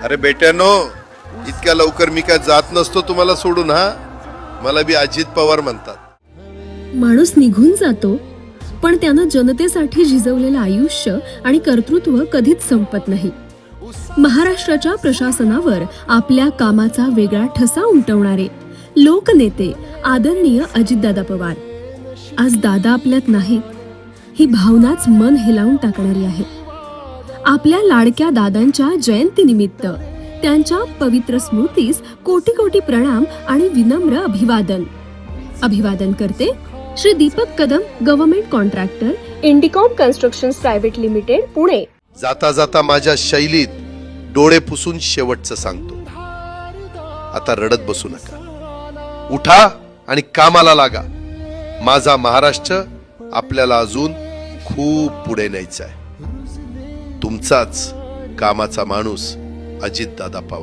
अरे बेट्यानो, इतक्या लवकर मी काय जात नसतो तुम्हाला सोडून. हा, मला बी अजित पवार म्हणतात. माणूस निघून जातो, पण त्यानं जनतेसाठी झिजवलेलं आयुष्य आणि कर्तृत्व कधीच संपत नाही. महाराष्ट्राच्या प्रशासनावर आपल्या कामाचा वेगळा ठसा उमटवणारे लोकनेते आदरणीय अजितदादा पवार. आज दादा आपल्यात नाहीत, ही भावनाच मन हेलावून टाकणारी आहे. आपल्या लाडक्या दादांच्या जयंतीनिमित्त त्यांच्या पवित्र स्मृतीस कोटी कोटी प्रणाम आणि विनम्र अभिवादन करते Shri Deepak Kadam, government contractor, Indicom constructions private limited, Pune. जाता जाता माझ्या शैलीत डोळे पुसून शेवटचं सांगतो, आता रडत बसू नका. उठा आणि कामाला लागा. माझा महाराष्ट्र आपल्याला अजून खूप पुढे न्यायचा आहे. तुमचाच कामाचा माणूस अजितदादा पवार.